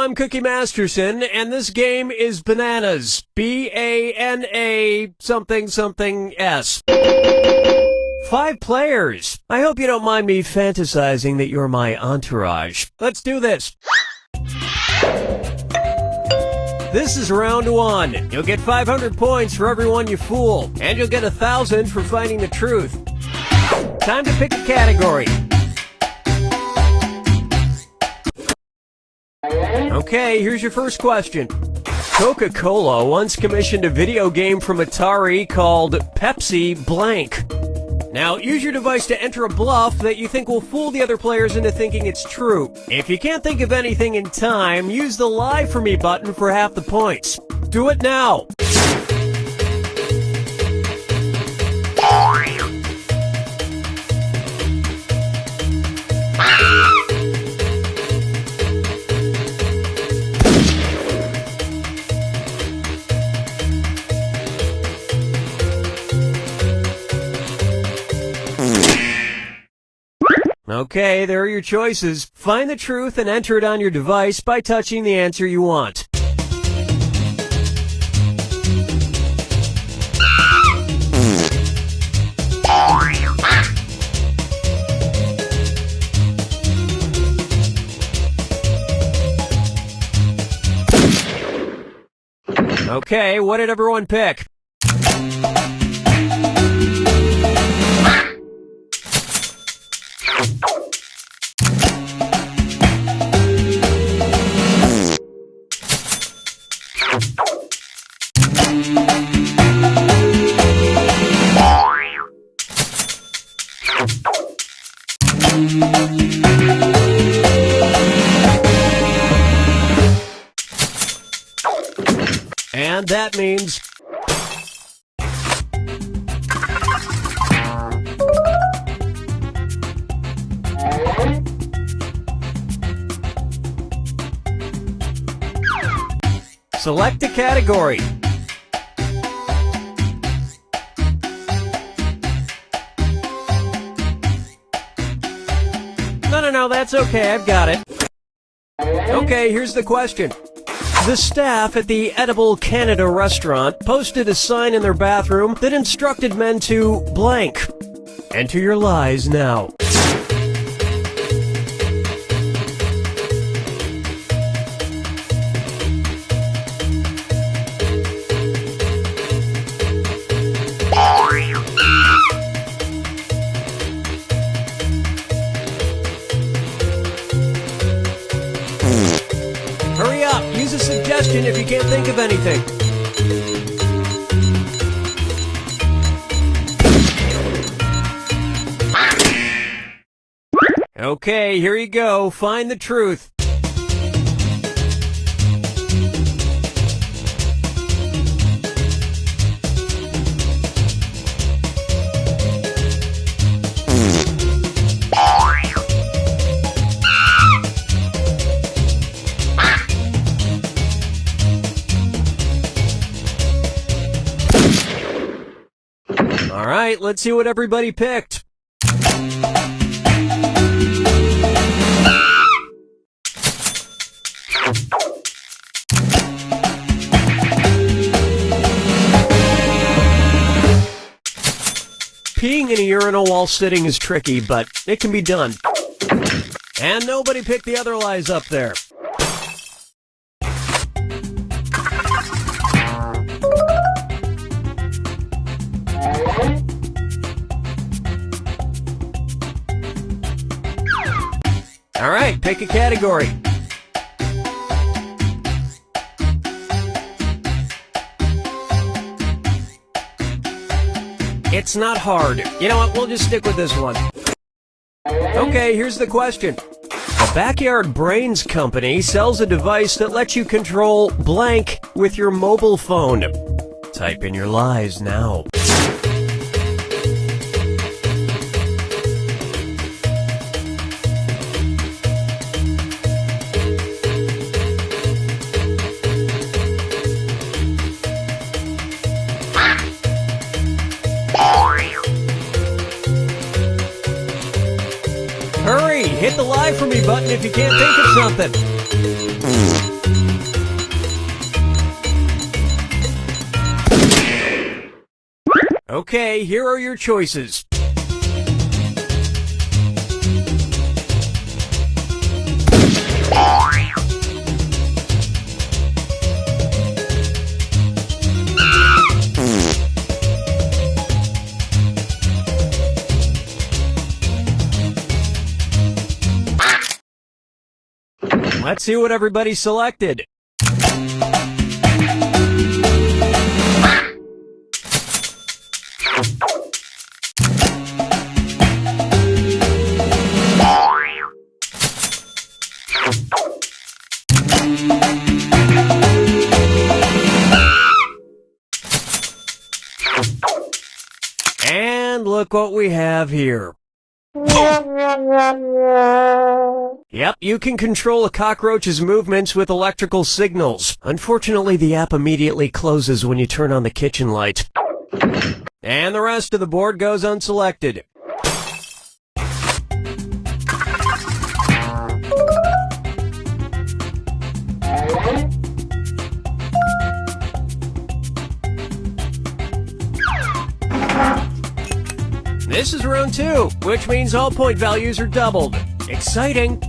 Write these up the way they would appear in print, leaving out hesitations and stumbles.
I'm Cookie Masterson, and this game is Bananas. B-A-N-A something something S. 5 players. I hope you don't mind me fantasizing that you're my entourage. Let's do this. This is round 1. You'll get 500 points for everyone you fool, and you'll get 1,000 for finding the truth. Time to pick a category. Okay, here's your first question. Coca-Cola once commissioned a video game from Atari called Pepsi Blank. Now, use your device to enter a bluff that you think will fool the other players into thinking it's true. If you can't think of anything in time, use the Lie For Me button for half the points. Do it now! Okay, there are your choices. Find the truth and enter it on your device by touching the answer you want. Okay, what did everyone pick? And that means select a category. No, that's okay, I've got it. Okay, here's the question. The staff at the Edible Canada restaurant posted a sign in their bathroom that instructed men to blank. Enter your lies now. Hurry up! Use a suggestion if you can't think of anything. Okay, here you go. Find the truth. All right, let's see what everybody picked. Peeing in a urinal while sitting is tricky, but it can be done. And nobody picked the other lies up there. All right, pick a category. It's not hard. You know what? We'll just stick with this one. Okay, here's the question. The Backyard Brains Company sells a device that lets you control blank with your mobile phone. Type in your lies now. Hurry! Hit the Lie For Me button if you can't think of something. Okay, here are your choices. Let's see what everybody selected. And look what we have here. Yep, you can control a cockroach's movements with electrical signals. Unfortunately, the app immediately closes when you turn on the kitchen light. And the rest of the board goes unselected. This is round 2, which means all point values are doubled. Exciting!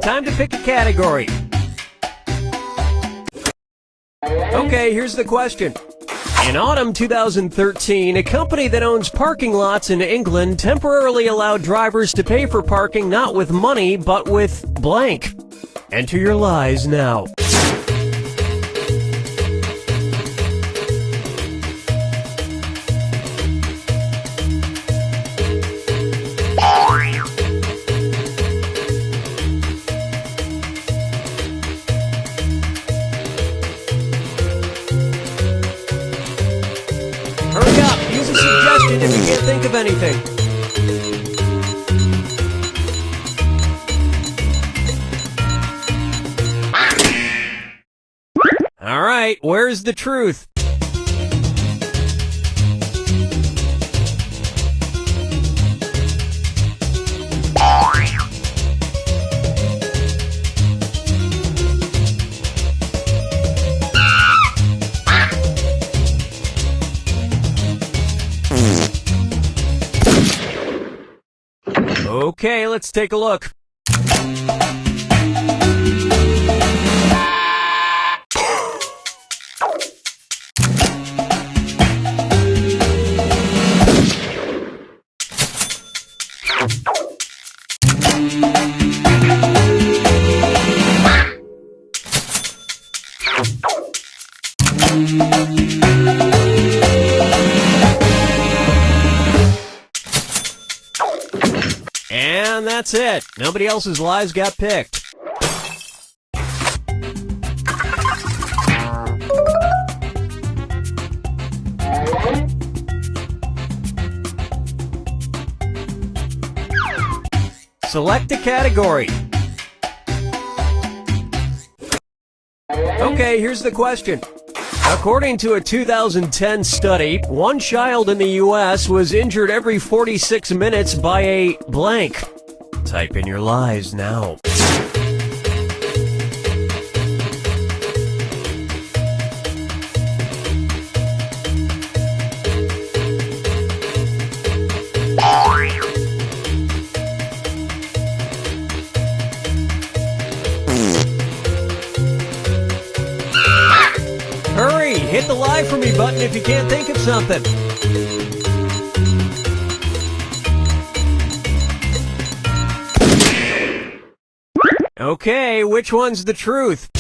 Time to pick a category. Okay, here's the question. In autumn 2013, a company that owns parking lots in England temporarily allowed drivers to pay for parking not with money, but with blank. Enter your lies now. Hurry up, use a suggestion if you can't think of anything. Alright, where's the truth? Okay, let's take a look. And that's it. Nobody else's lies got picked. Select a category. Okay, here's the question. According to a 2010 study, one child in the U.S. was injured every 46 minutes by a blank. Type in your lies now. Hurry! Hit the lie for me button if you can't think of something. Okay, which one's the truth?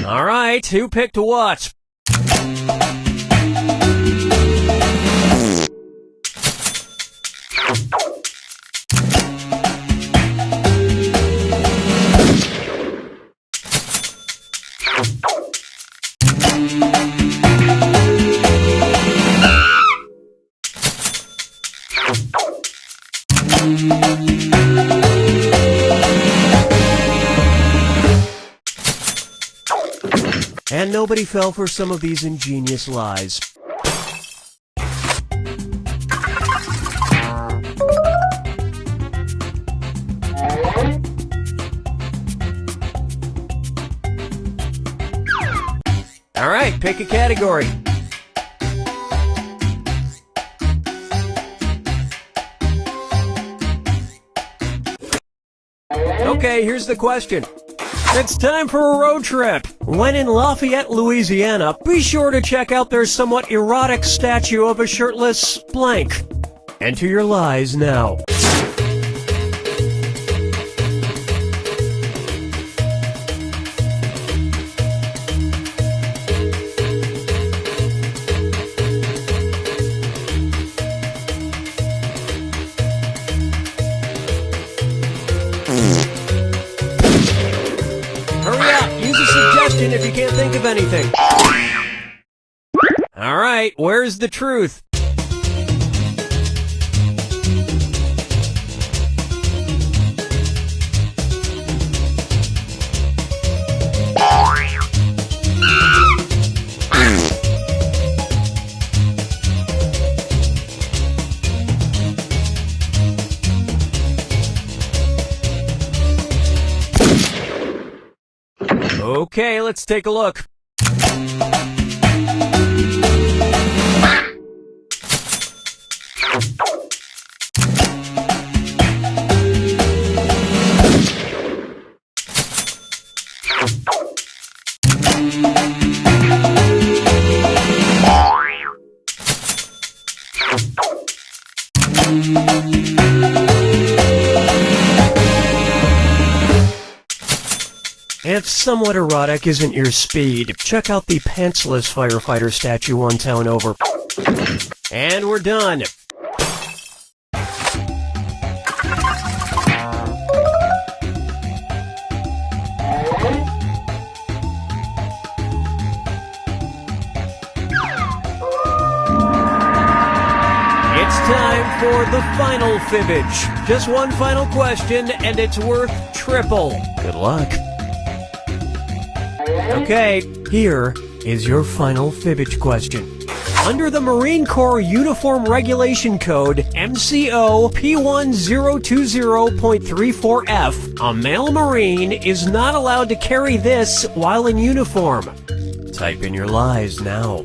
All right, who picked what? And nobody fell for some of these ingenious lies. Alright, pick a category. Okay, here's the question. It's time for a road trip. When in Lafayette, Louisiana, be sure to check out their somewhat erotic statue of a shirtless blank. Enter your lies now. Hurry up, use a suggestion if you can't think of anything. Alright, where's the truth? Okay, let's take a look. If somewhat erotic isn't your speed, check out the pantsless firefighter statue one town over. And we're done. It's time for the final fibbage. Just one final question, and it's worth triple. Good luck. Okay, here is your final fibbage question. Under the Marine Corps Uniform Regulation Code MCO P1020.34F, a male Marine is not allowed to carry this while in uniform. Type in your lies now.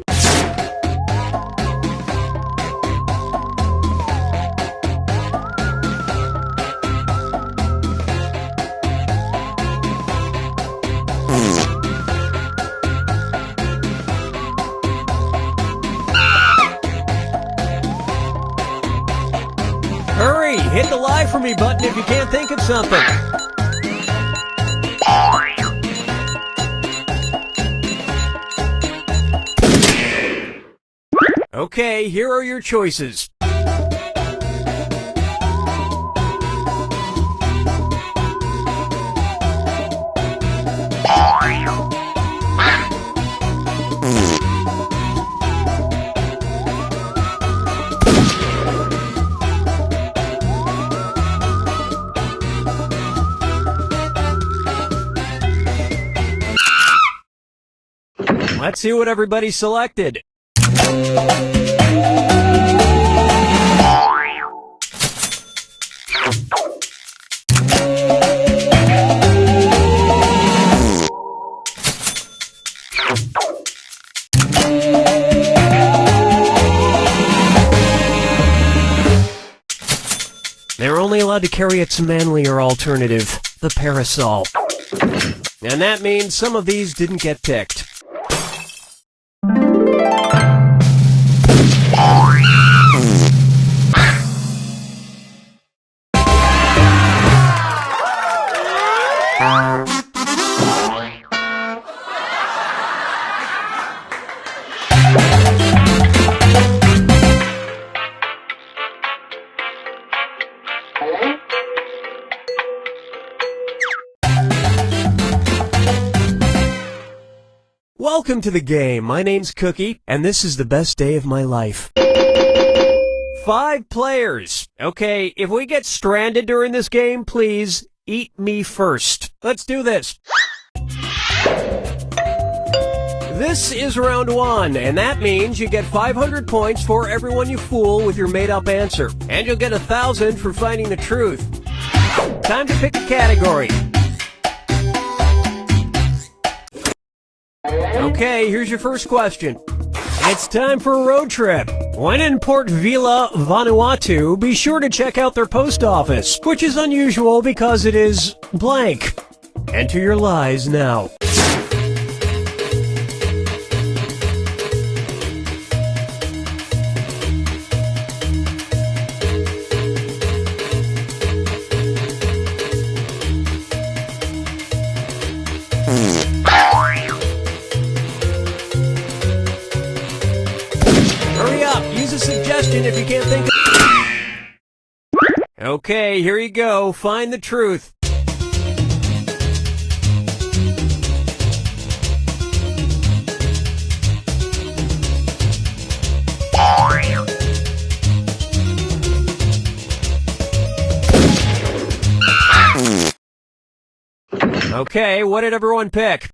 Hurry! Hit the lie for me button if you can't think of something. Okay, here are your choices. Let's see what everybody selected. They're only allowed to carry its manlier alternative, the parasol. And that means some of these didn't get picked. Welcome to the game. My name's Cookie, and this is the best day of my life. 5 players. Okay, if we get stranded during this game, please eat me first. Let's do this. This is round one, and that means you get 500 points for everyone you fool with your made-up answer. And you'll get 1,000 for finding the truth. Time to pick a category. Okay, here's your first question. It's time for a road trip. When in Port Vila, Vanuatu, be sure to check out their post office, which is unusual because it is blank. Enter your lies now. Hurry up, use a suggestion if you can't think of... Okay, here you go, find the truth. Okay, what did everyone pick?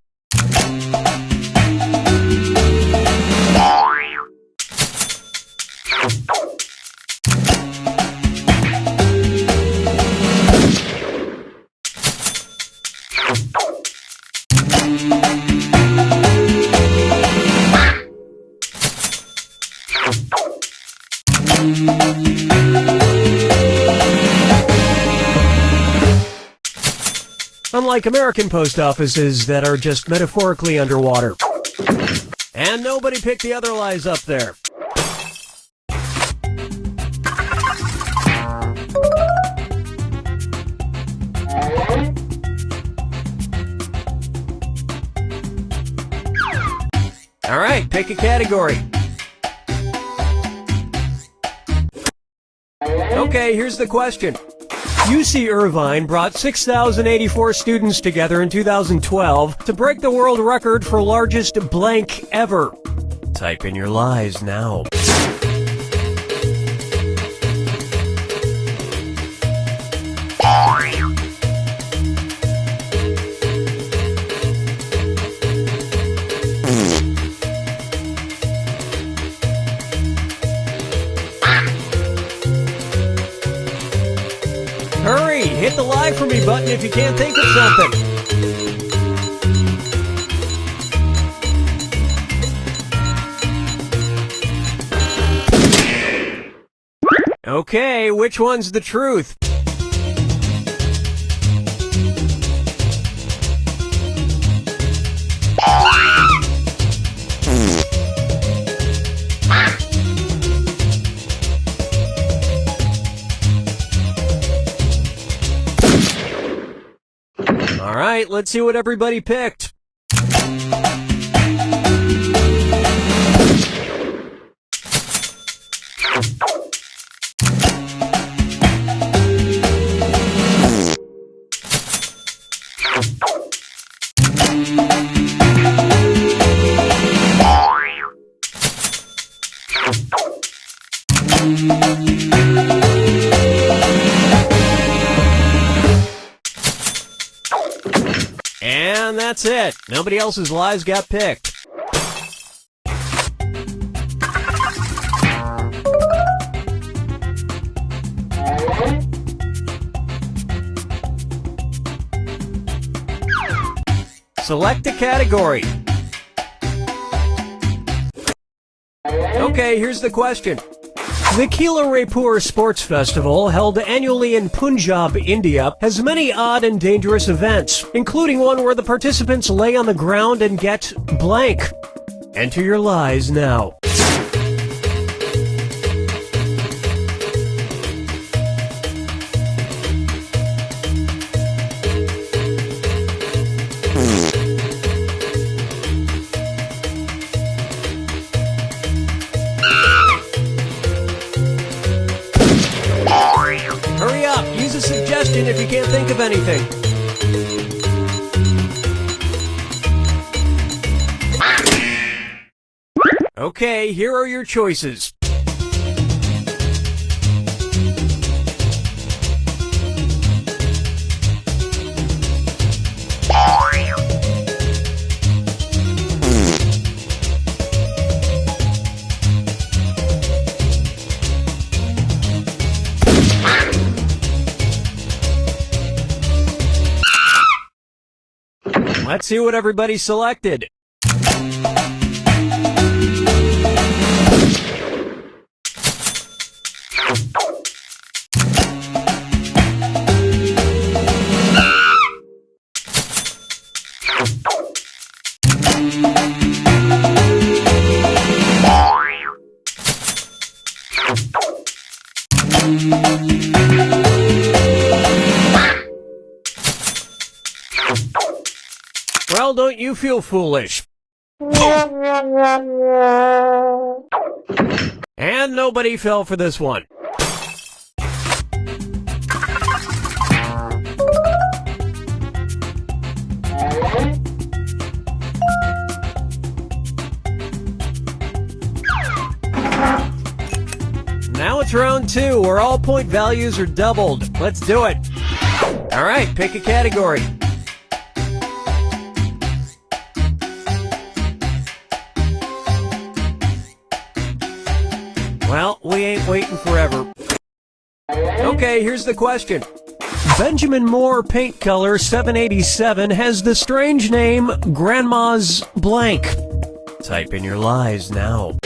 Unlike American post offices that are just metaphorically underwater. And nobody picked the other lies up there. All right, pick a category. Okay, here's the question. UC Irvine brought 6,084 students together in 2012 to break the world record for largest blank ever. Type in your lies now. Hurry! Hit the lie for me button if you can't think of something. Okay, which one's the truth? All right, let's see what everybody picked. And that's it. Nobody else's lies got picked. Select a category. Okay, here's the question. The Kila Raipur Sports Festival, held annually in Punjab, India, has many odd and dangerous events, including one where the participants lay on the ground and get blank. Enter your lies now. Hurry up, use a suggestion if you can't think of anything. Okay, here are your choices. Let's see what everybody selected. Well, don't you feel foolish. And nobody fell for this one. Now it's round 2, where all point values are doubled. Let's do it. All right, pick a category. Well, we ain't waiting forever. Okay, here's the question. Benjamin Moore Paint Color 787 has the strange name Grandma's Blank. Type in your lies now.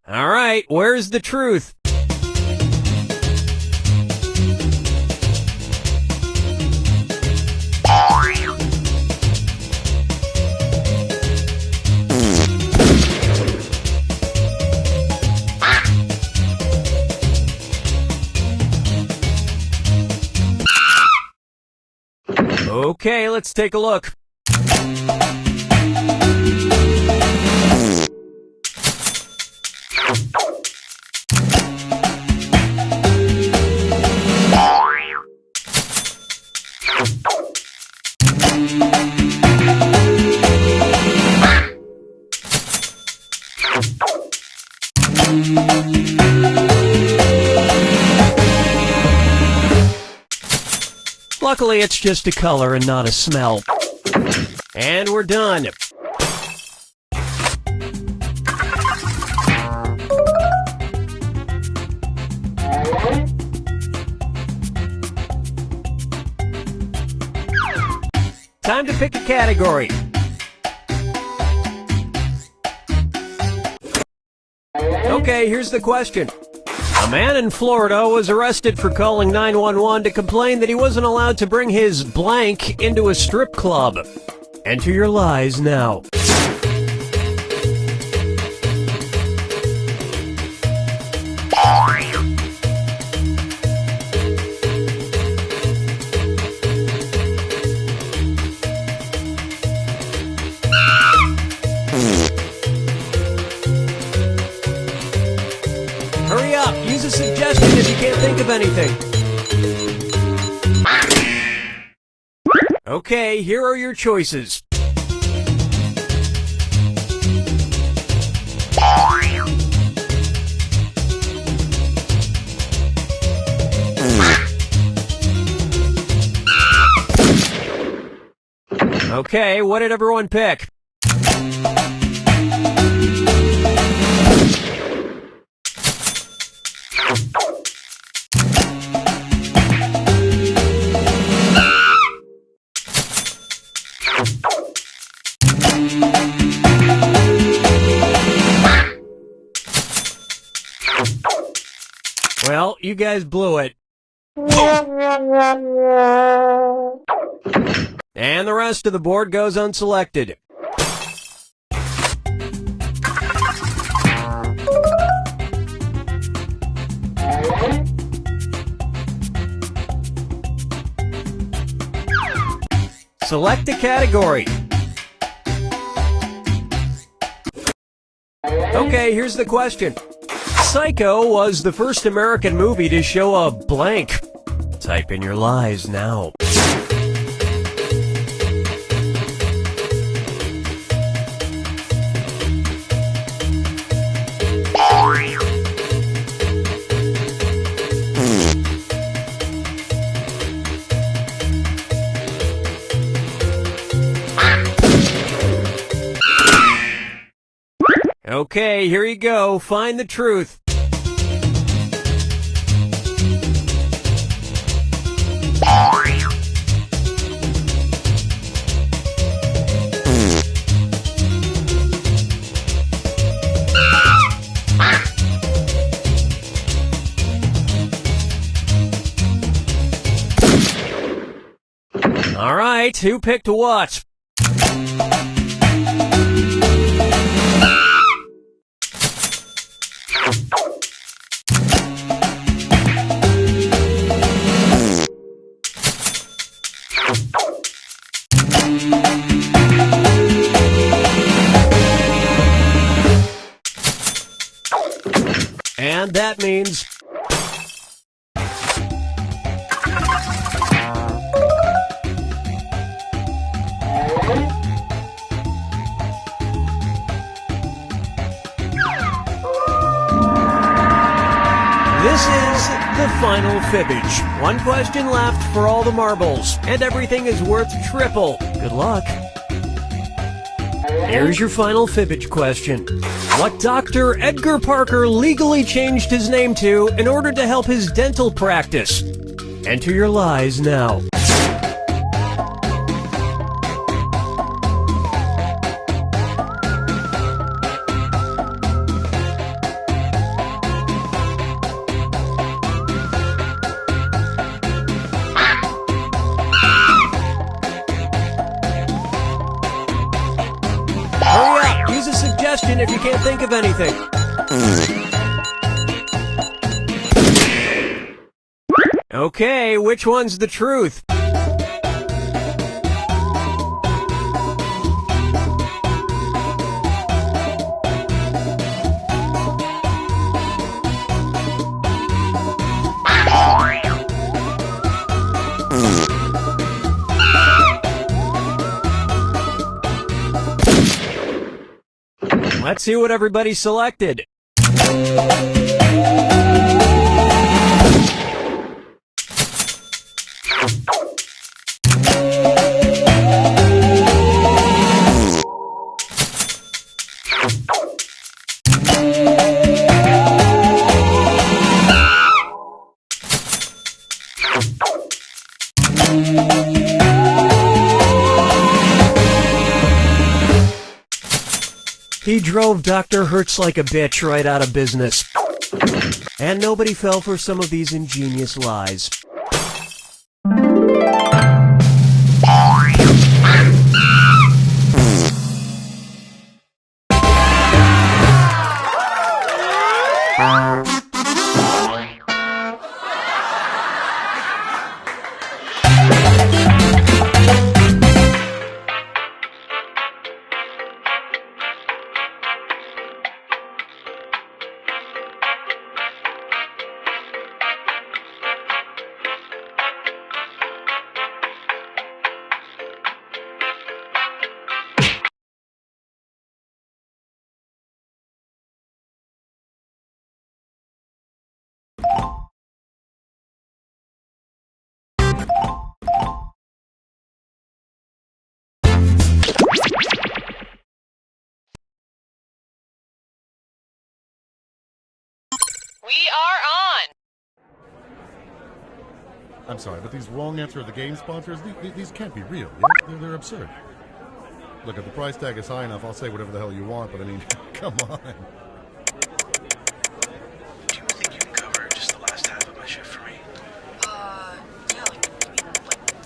All right, where's the truth? Okay, let's take a look. Luckily, it's just a color and not a smell. And we're done. Time to pick a category. Okay, here's the question. A man in Florida was arrested for calling 911 to complain that he wasn't allowed to bring his blank into a strip club. Enter your lies now. Hurry up, use a suggestion if you can't think of anything. Okay, here are your choices. Okay, what did everyone pick? Well, you guys blew it. And the rest of the board goes unselected. Select a category. Okay, here's the question. Psycho was the first American movie to show a blank. Type in your lies now. Okay, here you go. Find the truth. All right, who picked what? And that means... This is the final fibbage. One question left for all the marbles, and everything is worth triple. Good luck. Here's your final fibbage question. What Dr. Edgar Parker legally changed his name to in order to help his dental practice? Enter your lies now. Hurry up! Use a suggestion if you can't think of anything. Okay, which one's the truth? Let's see what everybody selected. He drove Dr. Hertz like a bitch right out of business. And nobody fell for some of these ingenious lies. We are on! I'm sorry, but these wrong answer of the game sponsors, these can't be real. Yeah? They're absurd. Look, if the price tag is high enough, I'll say whatever the hell you want, but I mean, come on. Do you think you can cover just the last half of my shift for me? Yeah, like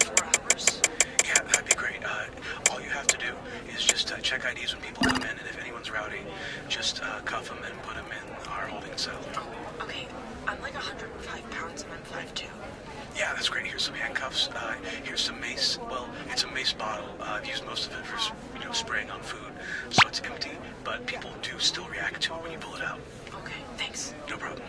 4 hours? Yeah, that'd be great. All you have to do is just check IDs when people come in, and if anyone's rowdy, just cuff them and put them in our holding cell. Oh, okay. I'm like 105 pounds and I'm 5'2". Yeah, that's great. Here's some handcuffs. Here's some mace. Well, it's a mace bottle. I've used most of it for, spraying on food, so it's empty, but people do still react to it when you pull it out. Okay, thanks. No problem.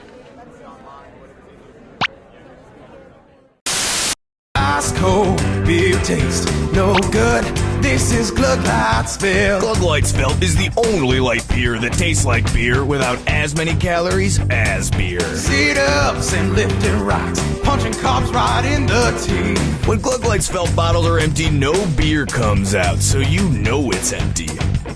Ice cold, beer taste, no good. This is Gluglightsville. Gluglightsville is the only light beer that tastes like beer without as many calories as beer. Sit-ups and lifting rocks, punching cops right in the teeth. When Gluglightsville bottles are empty, no beer comes out, so you know it's empty.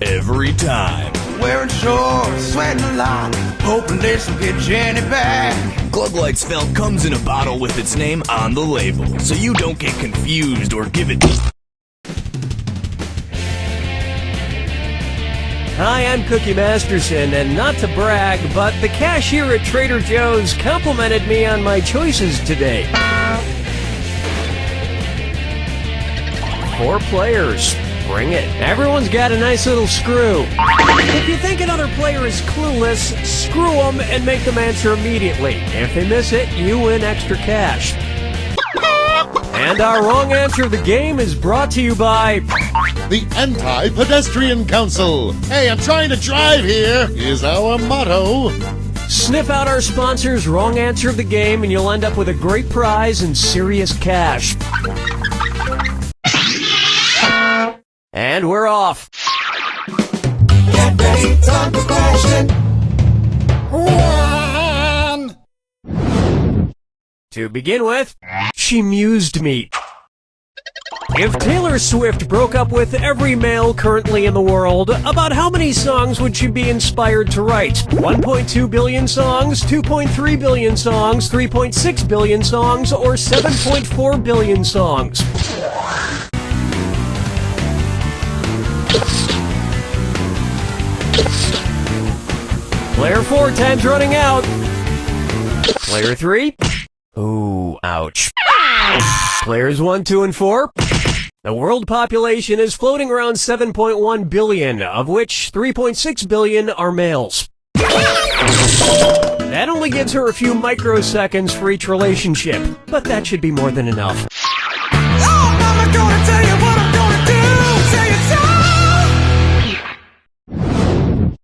Every time. Wearing shorts, sweating a lot, hoping this will get Jenny back. Gluglightsville comes in a bottle with its name on the label, so you don't get confused or give it... Hi, I'm Cookie Masterson, and not to brag, but the cashier at Trader Joe's complimented me on my choices today. 4 players. Bring it. Everyone's got a nice little screw. If you think another player is clueless, screw them and make them answer immediately. If they miss it, you win extra cash. And our wrong answer of the game is brought to you by... The Anti-Pedestrian Council. Hey, I'm trying to drive here, is our motto. Sniff out our sponsor's wrong answer of the game and you'll end up with a great prize and serious cash. And we're off. Get ready, time for question 1. To begin with, she mused me. If Taylor Swift broke up with every male currently in the world, about how many songs would she be inspired to write? 1.2 billion songs, 2.3 billion songs, 3.6 billion songs, or 7.4 billion songs? Player 4, time's running out. Player 3? Ooh, ouch. Players 1, 2, and 4? The world population is floating around 7.1 billion, of which 3.6 billion are males. That only gives her a few microseconds for each relationship, but that should be more than enough. Oh, Mama gonna tell you what I'm gonna do. Tell you so.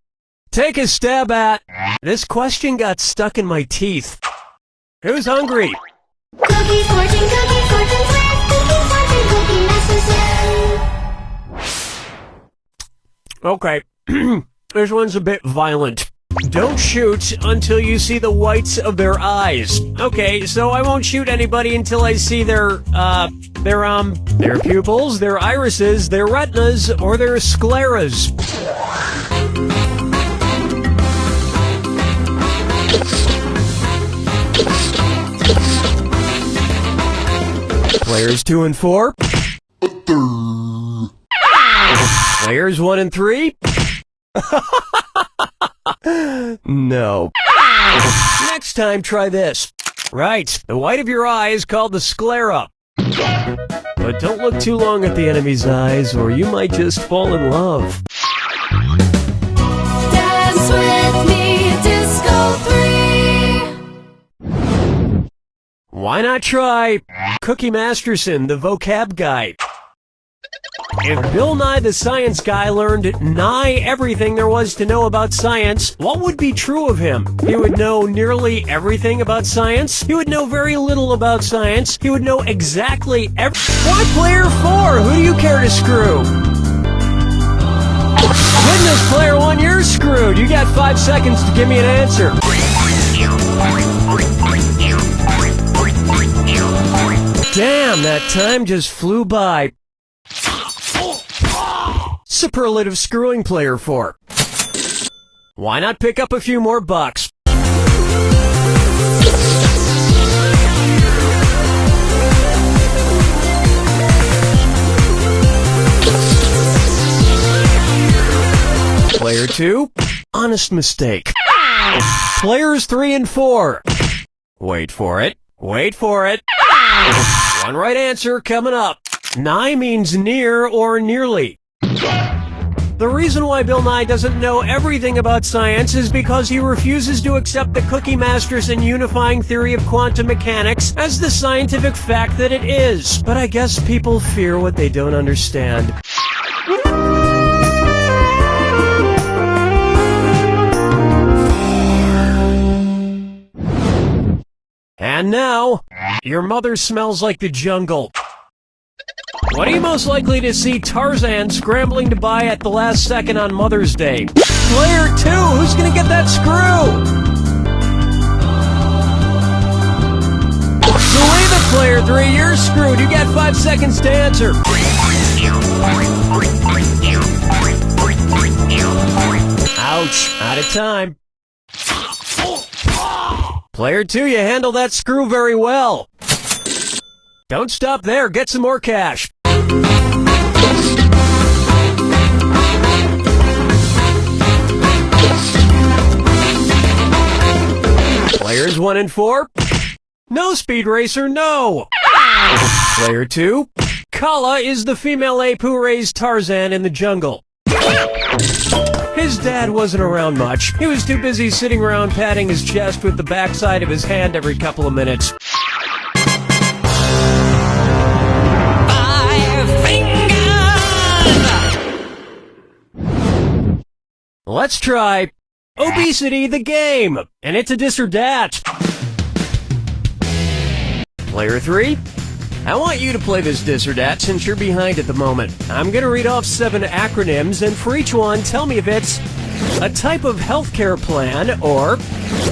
Take a stab at... This question got stuck in my teeth. Who's hungry? Cookie fortune twist, cookie fortune, cookie Masterson. Okay, this one's a bit violent. Don't shoot until you see the whites of their eyes. Okay, so I won't shoot anybody until I see their pupils, their irises, their retinas, or their scleras. Players 2 and 4. Players 1 and 3. No. Next time, try this. Right, the white of your eye is called the sclera. But don't look too long at the enemy's eyes, or you might just fall in love. Dance with me, Disco 3. Why not try Cookie Masterson, the vocab guy? If Bill Nye the Science Guy learned nigh everything there was to know about science, what would be true of him? He would know nearly everything about science. He would know very little about science. He would know exactly Why player 4? Who do you care to screw? Goodness, player 1, you're screwed. You got 5 seconds to give me an answer. Damn, that time just flew by. Superlative screwing, player 4. Why not pick up a few more bucks? Player 2, honest mistake. Players 3 and 4. Wait for it. Wait for it. One right answer coming up. Nigh means near or nearly. The reason why Bill Nye doesn't know everything about science is because he refuses to accept the Cookie Masterson unifying theory of quantum mechanics as the scientific fact that it is. But I guess people fear what they don't understand. And now, your mother smells like the jungle. What are you most likely to see Tarzan scrambling to buy at the last second on Mother's Day? Player 2, who's gonna get that screw? Believe it, Player 3, you're screwed. You got 5 seconds to answer. Ouch, out of time. Player 2, you handle that screw very well. Don't stop there, get some more cash. Players 1 and 4. No, Speed Racer, no. Player 2. Kala is the female ape who raised Tarzan in the jungle. His dad wasn't around much. He was too busy sitting around patting his chest with the backside of his hand every couple of minutes. 5 fingers! Let's try Obesity the Game, and it's a dis or dat. Player 3, I want you to play this dis or dat since you're behind at the moment. I'm going to read off 7 acronyms, and for each one, tell me if it's a type of healthcare plan or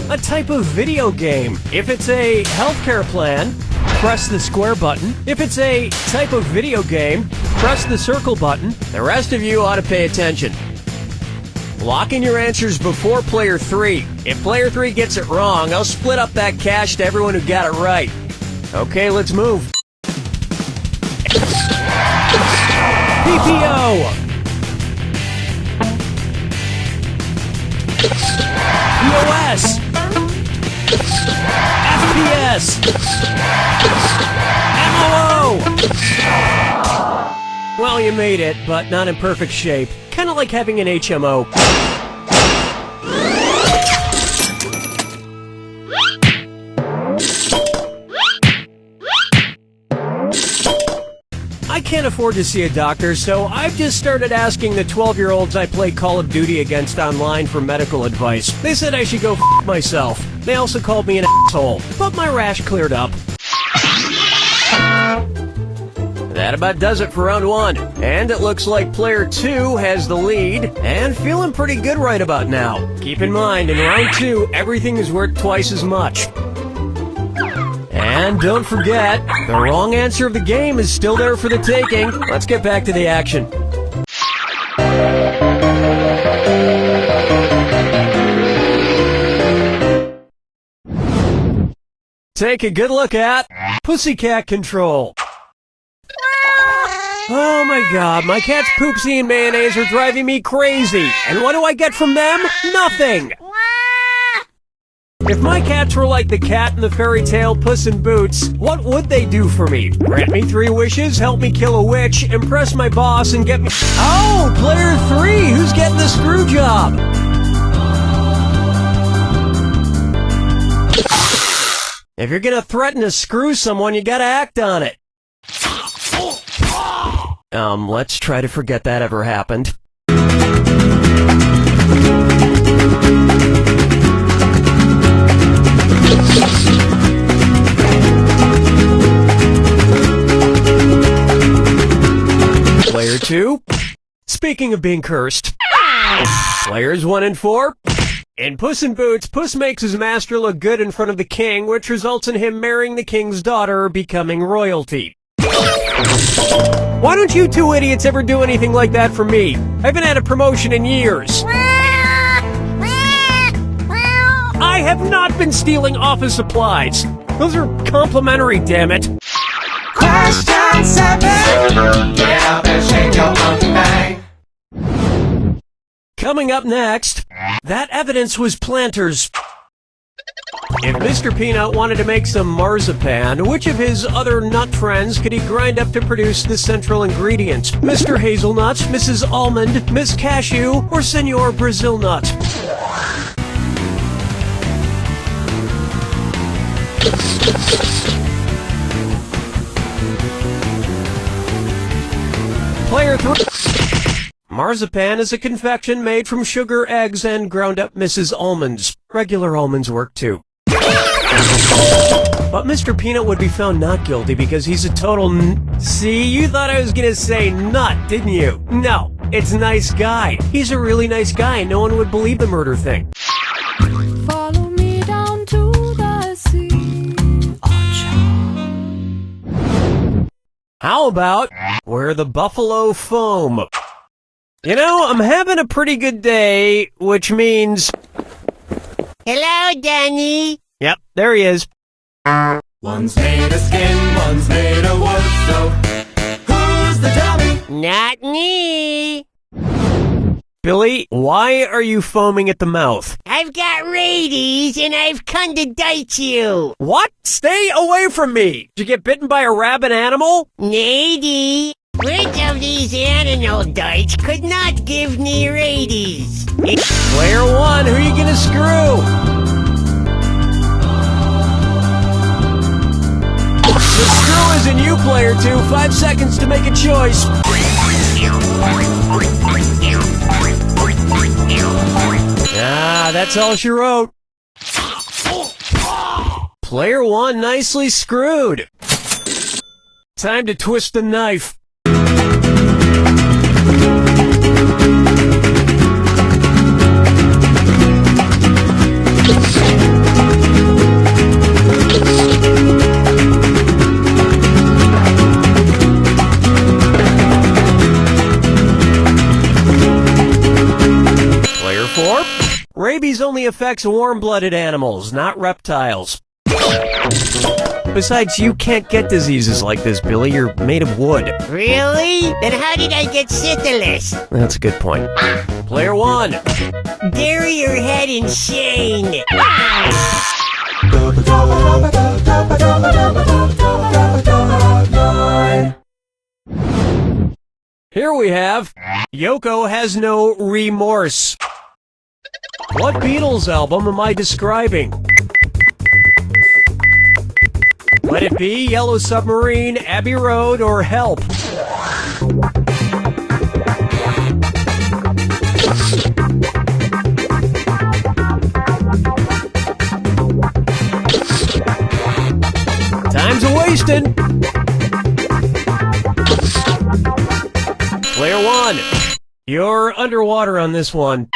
a type of video game. If it's a healthcare plan, press the square button. If it's a type of video game, press the circle button. The rest of you ought to pay attention. Lock in your answers before Player 3. If Player 3 gets it wrong, I'll split up that cash to everyone who got it right. Okay, let's move. PPO. POS. FPS. MOO. Well, you made it, but not in perfect shape. Kind of like having an HMO. I can't afford to see a doctor, so I've just started asking the 12-year-olds I play Call of Duty against online for medical advice. They said I should go f*** myself. They also called me an asshole, but my rash cleared up. That about does it for round 1. And it looks like Player 2 has the lead, and feeling pretty good right about now. Keep in mind, in round 2, everything is worth twice as much. And don't forget, the wrong answer of the game is still there for the taking. Let's get back to the action. Take a good look at Pussycat Control. Oh my god, my cat's poopsie and mayonnaise are driving me crazy. And what do I get from them? Nothing! If my cats were like the cat in the fairy tale Puss in Boots, what would they do for me? Grant me 3 wishes, help me kill a witch, impress my boss, and get me— Oh! Player 3! Who's getting the screw job? If you're gonna threaten to screw someone, you gotta act on it. Let's try to forget that ever happened. Player 2, speaking of being cursed. Players 1 and 4. In Puss in Boots, Puss makes his master look good in front of the king, which results in him marrying the king's daughter, becoming royalty. Why don't you 2 idiots ever do anything like that for me? I haven't had a promotion in years. I have not been stealing office supplies. Those are complimentary, damn it. Question 7. Get up and shake your monkey bang. Coming up next, that evidence was Planters. If Mr. Peanut wanted to make some marzipan, which of his other nut friends could he grind up to produce the central ingredient? Mr. Hazelnut, Mrs. Almond, Miss Cashew, or Senor Brazil Nut? Player 3. Marzipan is a confection made from sugar, eggs, and ground up Mrs. Almonds. Regular almonds work too. But Mr. Peanut would be found not guilty because he's a total See, you thought I was gonna say nut, didn't you? No, it's nice guy. He's a really nice guy and no one would believe the murder thing. Follow me down to the sea. How about where the buffalo foam? You know, I'm having a pretty good day, which means... Hello, Danny. Yep, there he is. One's made of skin, one's made of wood, so who's the dummy? Not me. Billy, why are you foaming at the mouth? I've got rabies and I've come to bite you. What? Stay away from me. Did you get bitten by a rabid animal? Maybe. Which of these animal bites could not give me rabies? Player one, who are you gonna screw? The screw is in you, player two. 5 seconds to make a choice. Ah, that's all she wrote. Player one nicely screwed. Time to twist the knife. Rabies only affects warm-blooded animals, not reptiles. Besides, you can't get diseases like this, Billy. You're made of wood. Really? Then how did I get syphilis? That's a good point. Player one. Bury your head in shame. Here we have Yoko Has No Remorse. What Beatles album am I describing? Let it be Yellow Submarine, Abbey Road, or Help? Time's a-wasting. Player one, you're underwater on this one.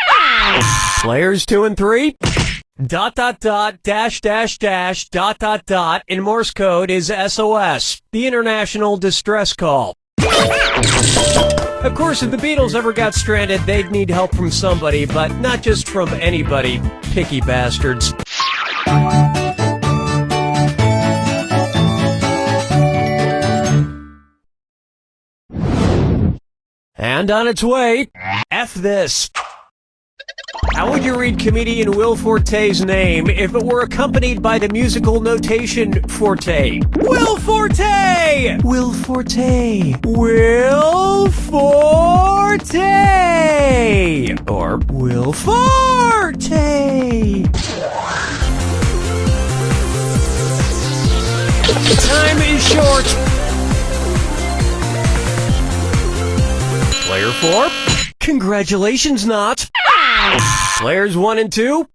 Players 2 and 3, ... in Morse code is SOS, the International Distress Call. Of course, if the Beatles ever got stranded, they'd need help from somebody, but not just from anybody, picky bastards. And on its way, F this. How would you read comedian Will Forte's name if it were accompanied by the musical notation Forte? Will Forte! Will Forte! Will Forte! Or Will Forte! Time is short. Player 4, congratulations, not. Players 1 and 2,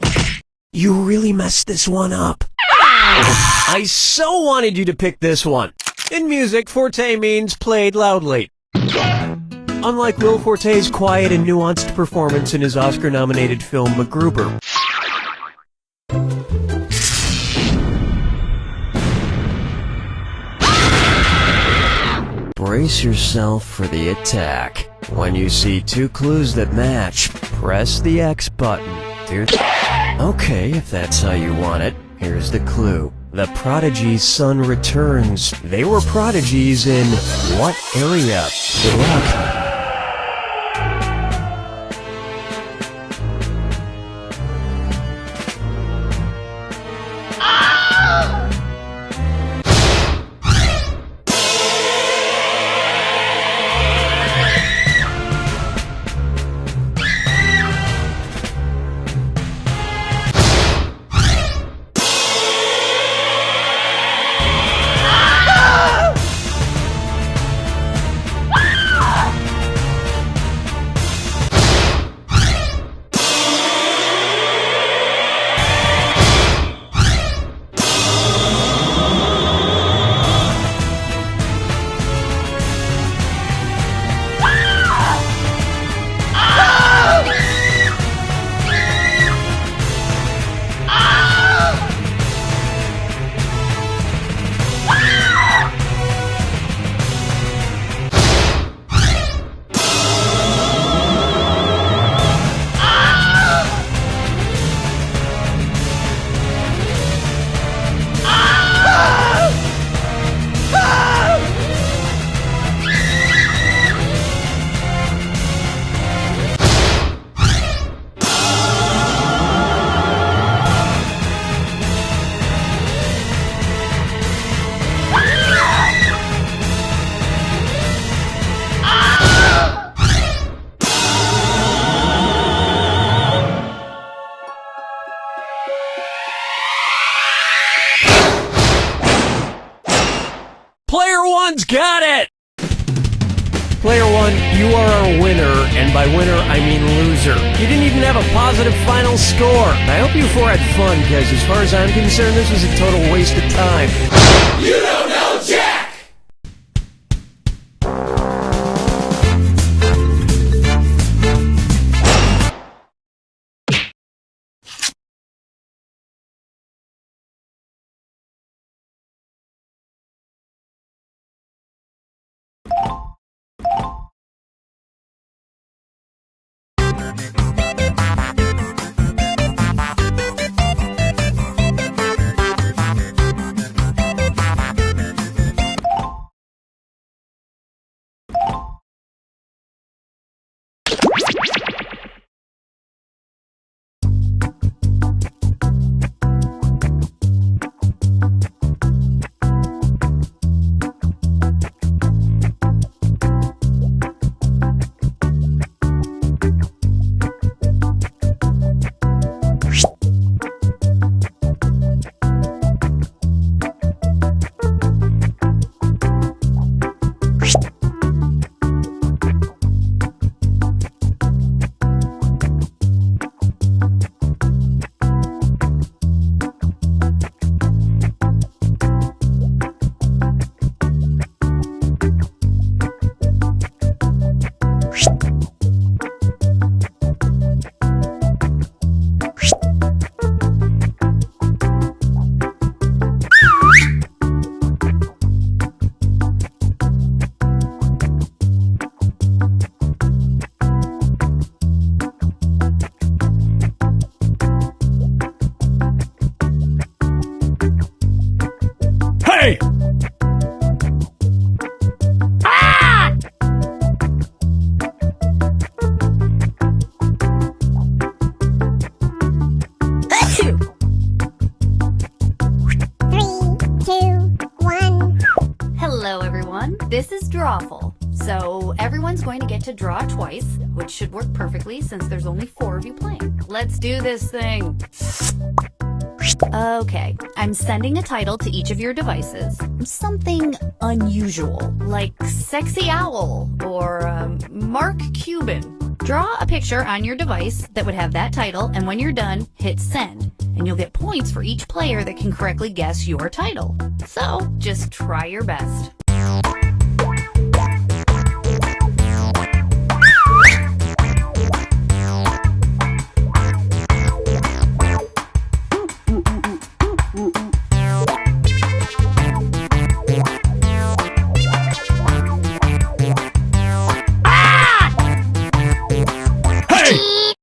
you really messed this one up. I so wanted you to pick this one. In music, Forte means played loudly. Unlike Will Forte's quiet and nuanced performance in his Oscar-nominated film MacGruber. Brace yourself for the attack. When you see 2 clues that match, press the X button. Okay, if that's how you want it, here's the clue. The prodigy's son returns. They were prodigies in what area? Good luck. you are our winner, and by winner, I mean loser. You didn't even have a positive final score. I hope you four had fun, because as far as I'm concerned, this was a total waste of time. You don't know Jack! Hello everyone, this is Drawful. So everyone's going to get to draw twice, which should work perfectly since there's only 4 of you playing. Let's do this thing. Okay, I'm sending a title to each of your devices. Something unusual, like Sexy Owl or Mark Cuban. Draw a picture on your device that would have that title, and when you're done, hit send. And you'll get points for each player that can correctly guess your title. So, just try your best.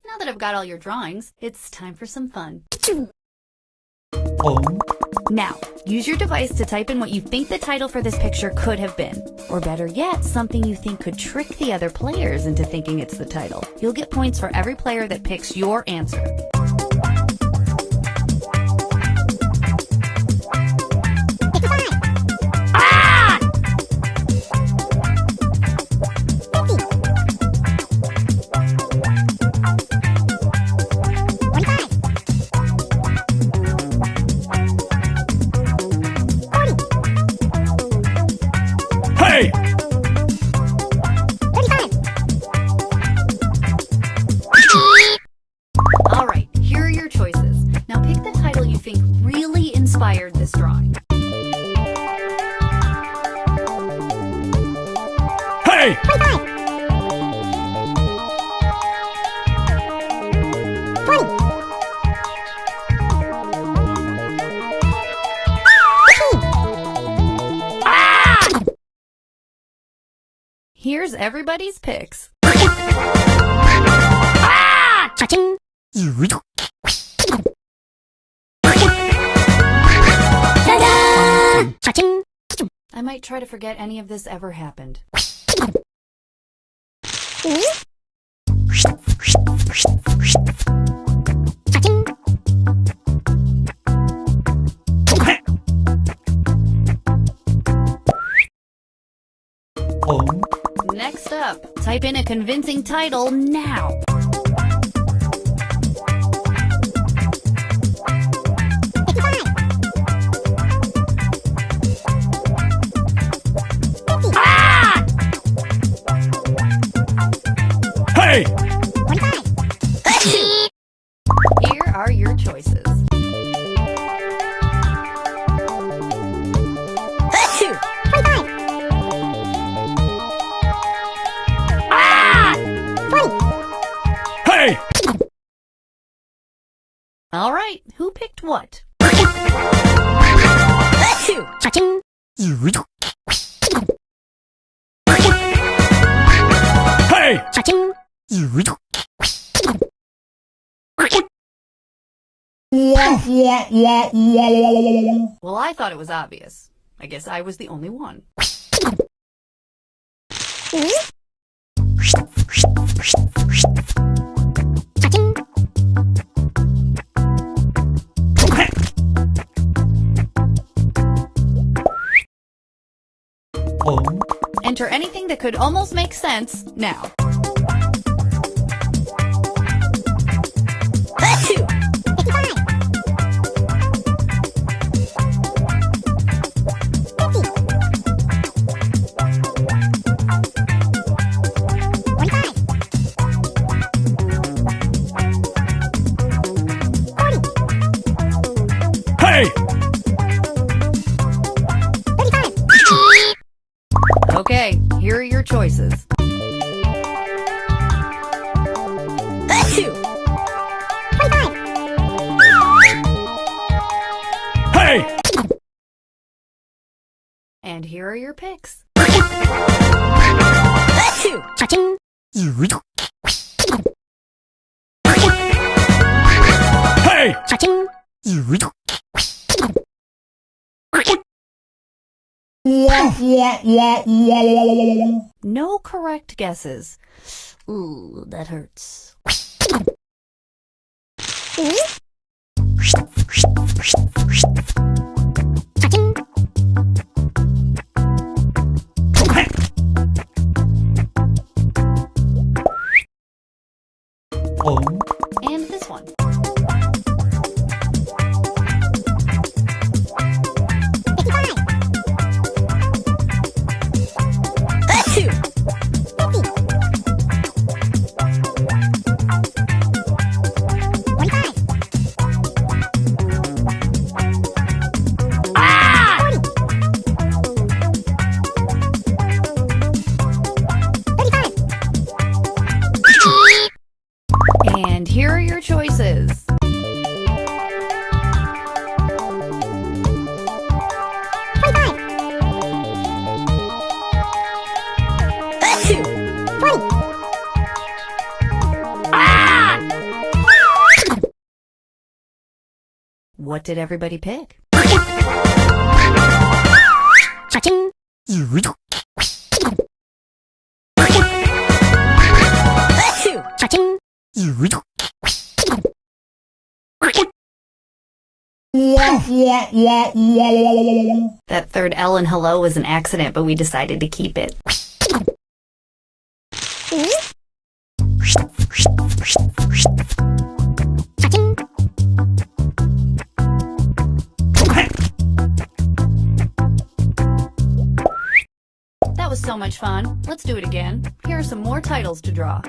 Now that I've got all your drawings, it's time for some fun. Now, use your device to type in what you think the title for this picture could have been. Or better yet, something you think could trick the other players into thinking it's the title. You'll get points for every player that picks your answer. Alright, here are your choices. Now pick the title you think really inspired this drawing. Hey! Here's everybody's picks. I might try to forget any of this ever happened. Next up, type in a convincing title now. Hey! Here are your choices. Hey! All right, who picked what? Hey! Well, I thought it was obvious. I guess I was the only one. Enter anything that could almost make sense now. Hey! Okay, here are your choices. Hey! And here are your picks. Hey! No correct guesses. Ooh, that hurts. And this one. And here are your choices. What did everybody pick? That third L in hello was an accident, but we decided to keep it. That was so much fun. Let's do it again. Here are some more titles to draw.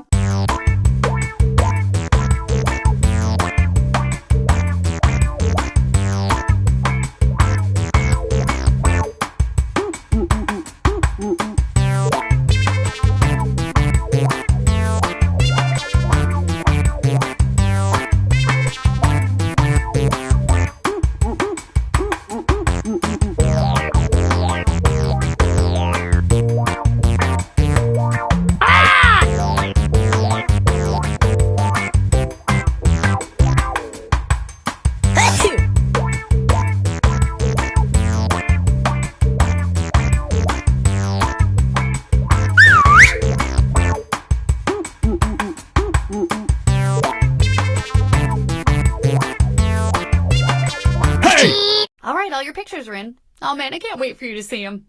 All right, all your pictures are in. Oh man, I can't wait for you to see them.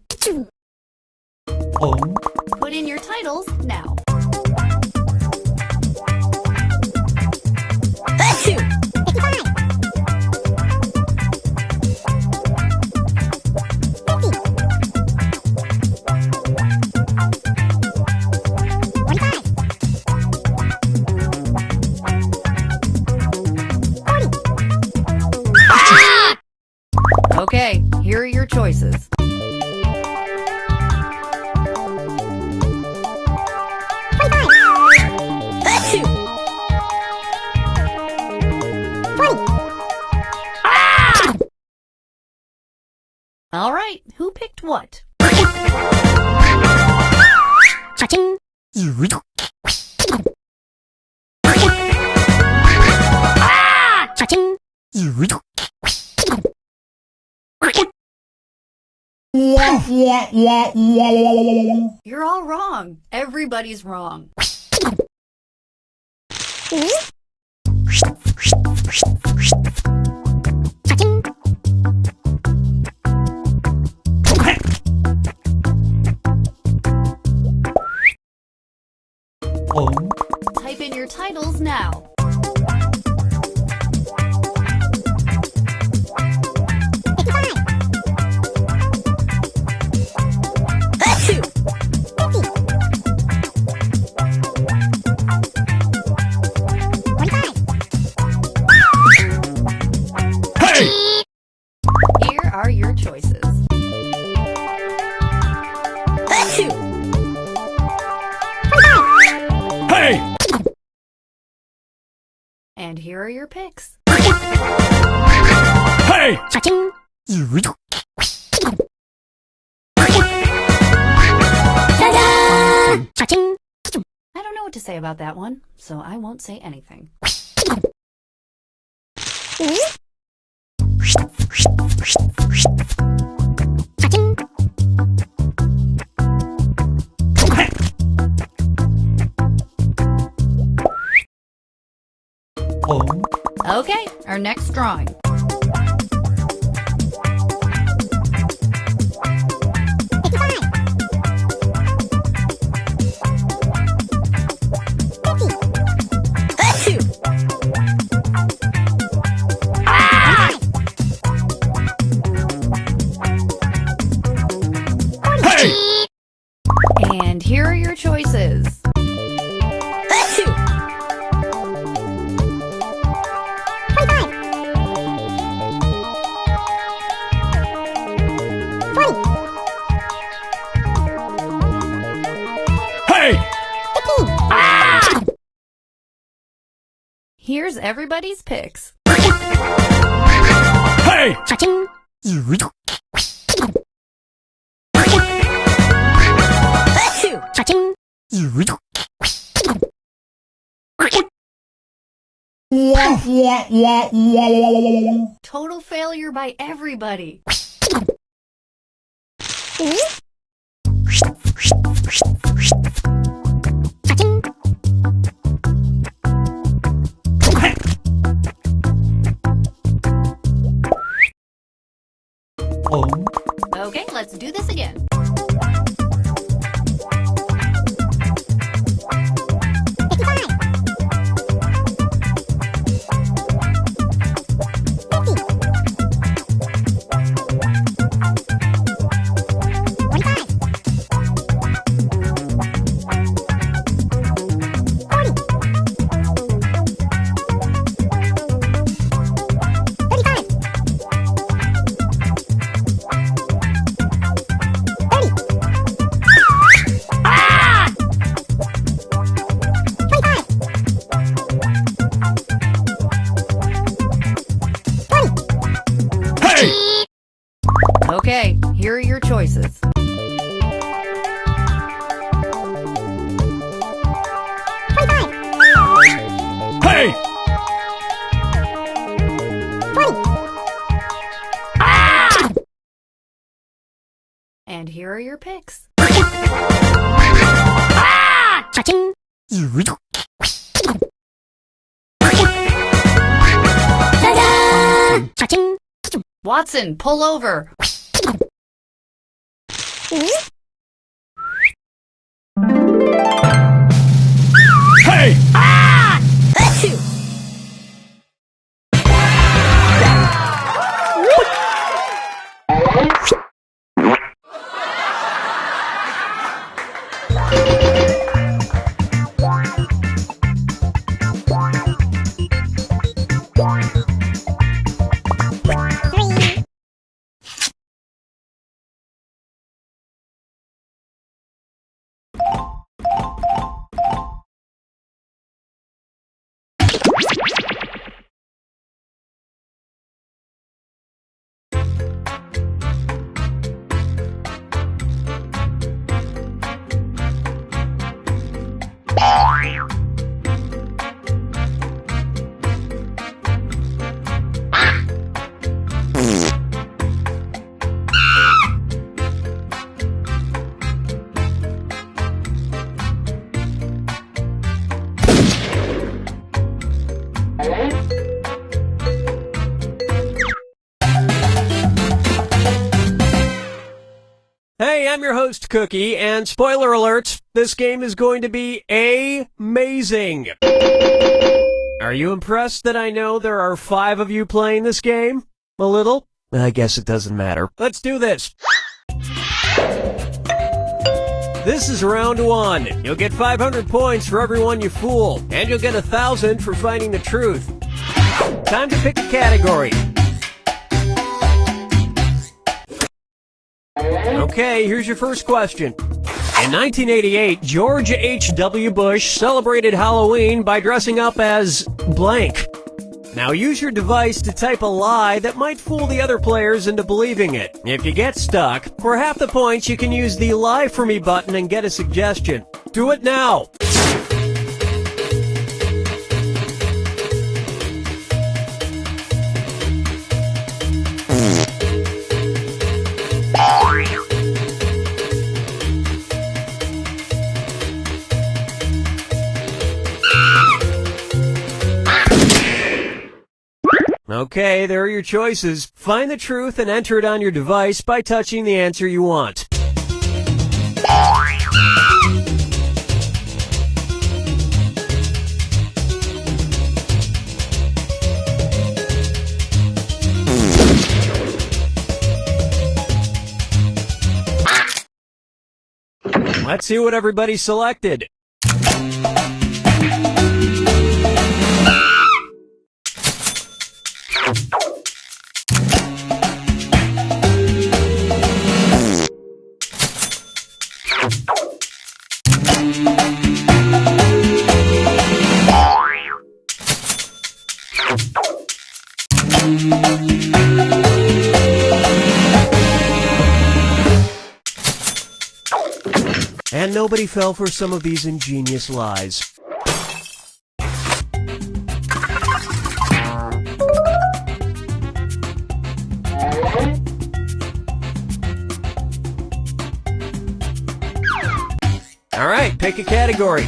Put in your titles now. All right, who picked what? Cha-ching! Cha-ching! You're all wrong. Everybody's wrong. Type in your titles now. Here are your choices. Hey! And here are your picks. Hey! Cha-ching! Cha-ching! I don't know what to say about that one, so I won't say anything. Cha-ching! Okay, our next drawing. Hey! And here are your choices. Hey! Here's everybody's picks. Hey! Cha-ching! Cha-ching! Total failure by everybody. Cha-ching! Okay, let's do this again. Okay, here are your choices. Hey! And here are your picks. Cha-ching! Cha-ching! Watson, pull over. Hey! I'm your host, Cookie, and spoiler alert, this game is going to be amazing. Are you impressed that I know there are 5 of you playing this game? A little? I guess it doesn't matter. Let's do this. This is round 1. You'll get 500 points for everyone you fool, and you'll get 1,000 for finding the truth. Time to pick a category. Okay, here's your first question. In 1988, George H.W. Bush celebrated Halloween by dressing up as blank. Now use your device to type a lie that might fool the other players into believing it. If you get stuck, for half the points you can use the Lie For Me button and get a suggestion. Do it now! Okay, there are your choices. Find the truth and enter it on your device by touching the answer you want. Let's see what everybody selected. And nobody fell for some of these ingenious lies. All right, pick a category.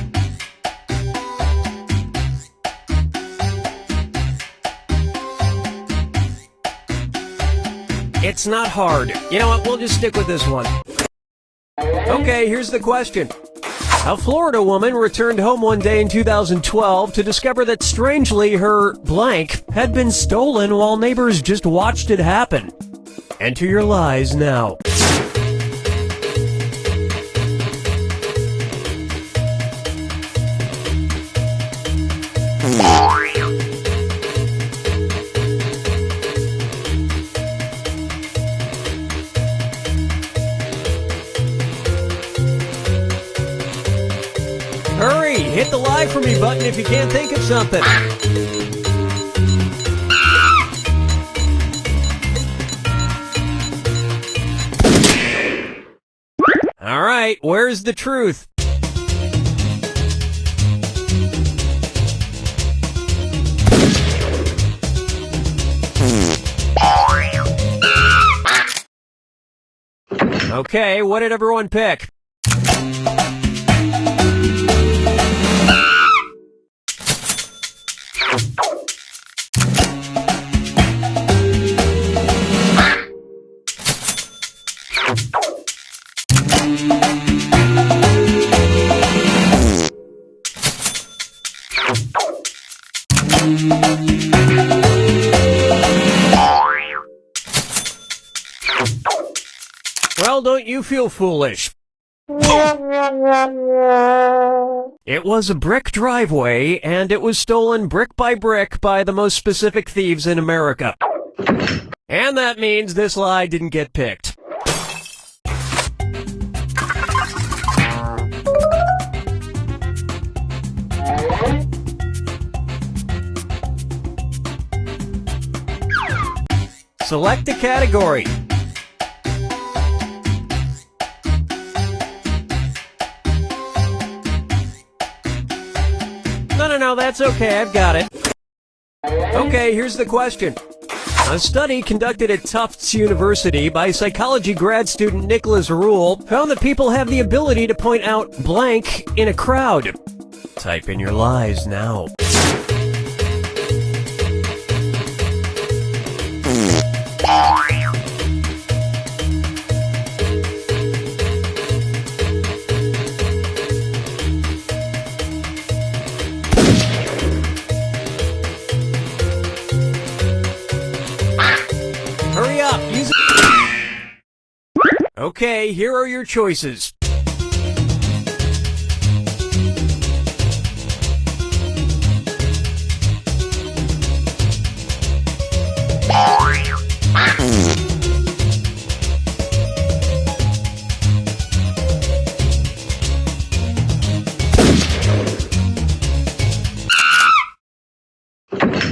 It's not hard. You know what? We'll just stick with this one. Okay, here's the question. A Florida woman returned home one day in 2012 to discover that strangely her blank had been stolen while neighbors just watched it happen. Enter your lies now. Hurry! Hit the Lie For Me button if you can't think of something. All right, where's the truth? Okay, what did everyone pick? Well, don't you feel foolish? It was a brick driveway, and it was stolen brick by the most specific thieves in America. And that means this lie didn't get picked. Select a category. No, that's okay, I've got it. Okay, here's the question. A study conducted at Tufts University by psychology grad student Nicholas Rule found that people have the ability to point out blank in a crowd. Type in your lies now. Okay, here are your choices.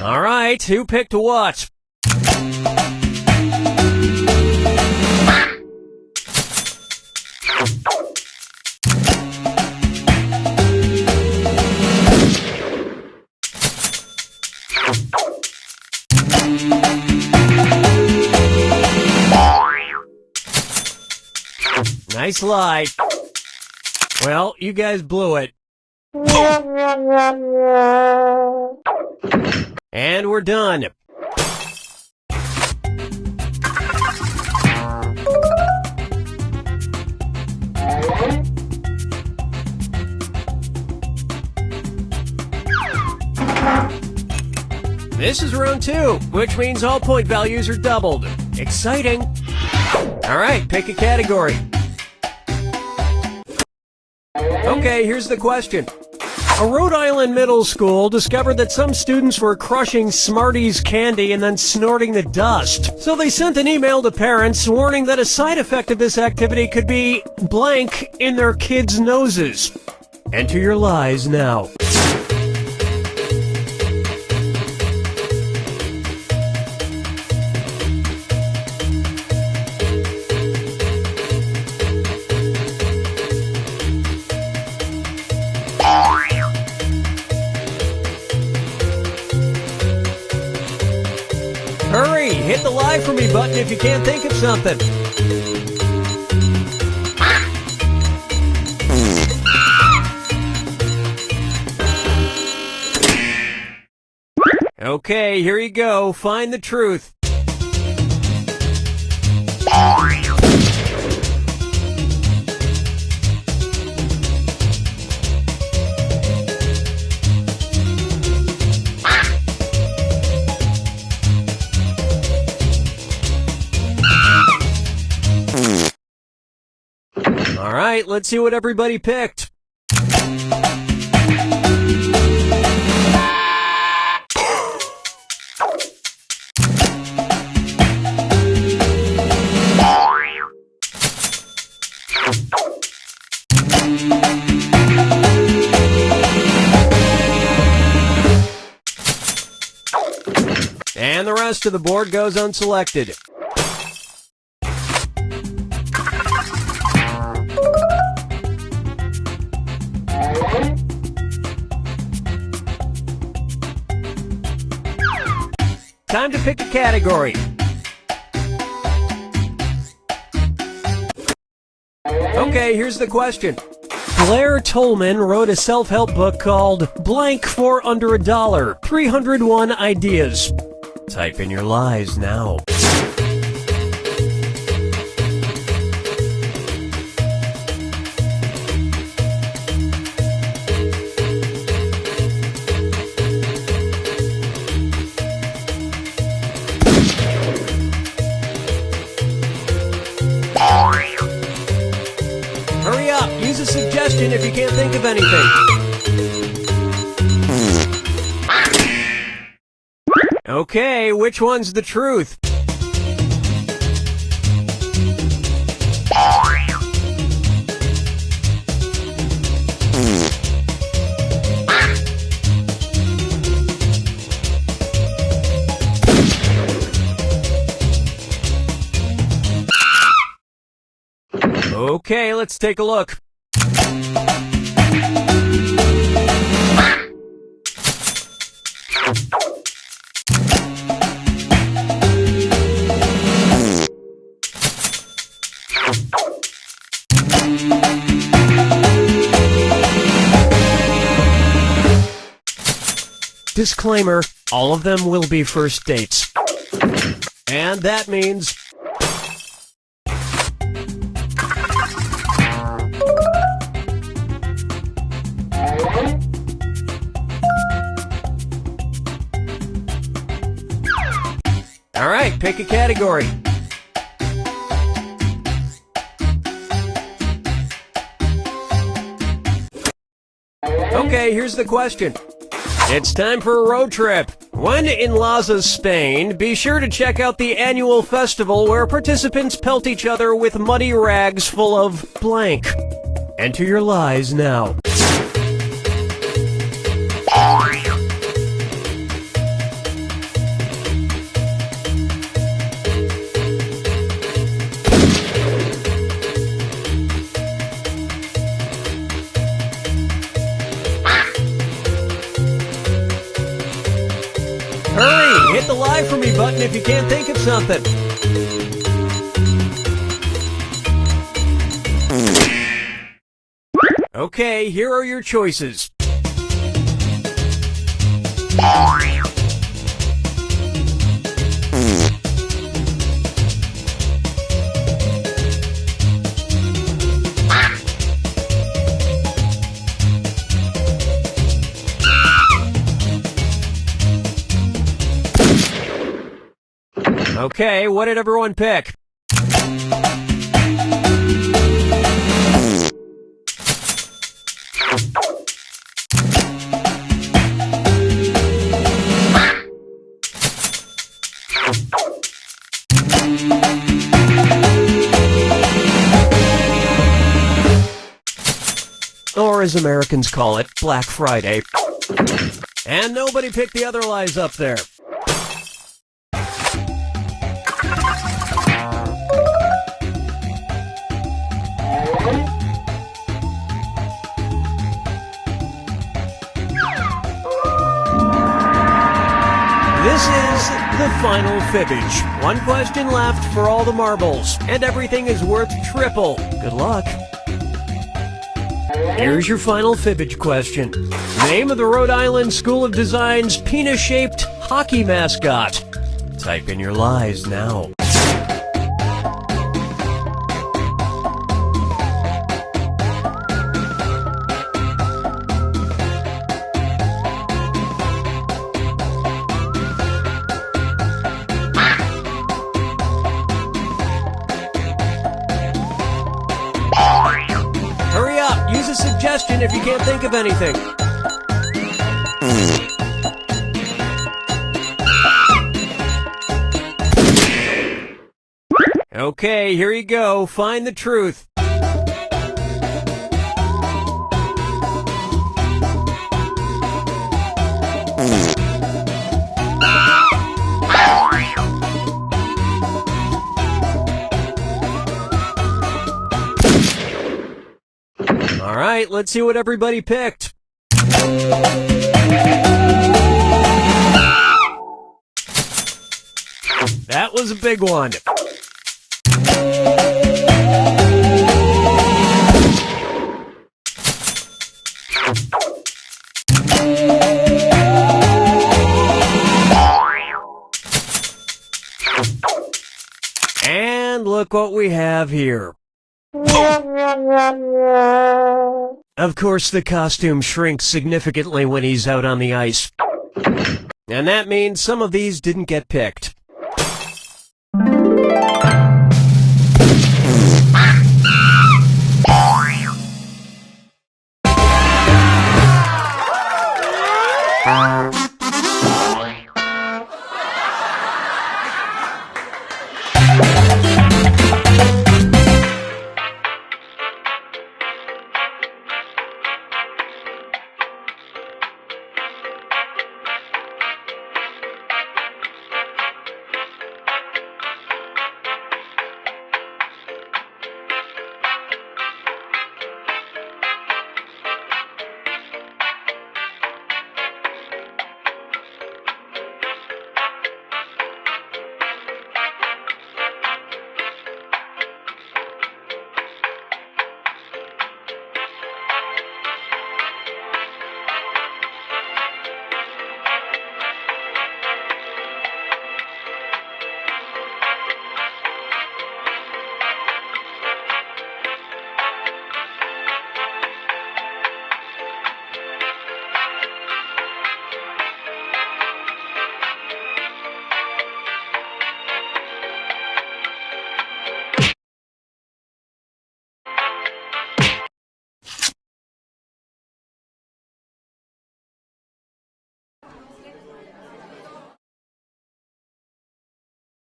All right, who picked what? Nice lie. Well, you guys blew it. And we're done. This is round 2, which means all point values are doubled. Exciting. All right, pick a category. Okay, here's the question. A Rhode Island middle school discovered that some students were crushing Smarties candy and then snorting the dust. So they sent an email to parents warning that a side effect of this activity could be blank in their kids' noses. Enter your lies now. Hurry! Hit the lie for me button if you can't think of something. Okay, here you go. Find the truth. All right, let's see what everybody picked. And the rest of the board goes unselected. Time to pick a category. Okay, here's the question. Blair Tolman wrote a self-help book called Blank for Under $1, 301 Ideas. Type in your lies now. Hurry up, use a suggestion if you can't think of anything. Okay, which one's the truth? Okay, let's take a look. Disclaimer, all of them will be first dates. And that means... All right, pick a category. Okay, here's the question. It's time for a road trip. When in Laza, Spain, be sure to check out the annual festival where participants pelt each other with muddy rags full of blank. Enter your lies now. Hurry! Hit the lie for me button if you can't think of something. Okay, here are your choices. Okay, what did everyone pick? Or as Americans call it, Black Friday. And nobody picked the other lies up there. This is the final fibbage. One question left for all the marbles, and everything is worth triple. Good luck. Here's your final fibbage question. Name of the Rhode Island School of Design's penis-shaped hockey mascot. Type in your lies now. Hurry up! Use a suggestion if you can't think of anything. Okay, here you go. Find the truth. All right, let's see what everybody picked. That was a big one. And look what we have here. Of course, the costume shrinks significantly when he's out on the ice. And that means some of these didn't get picked.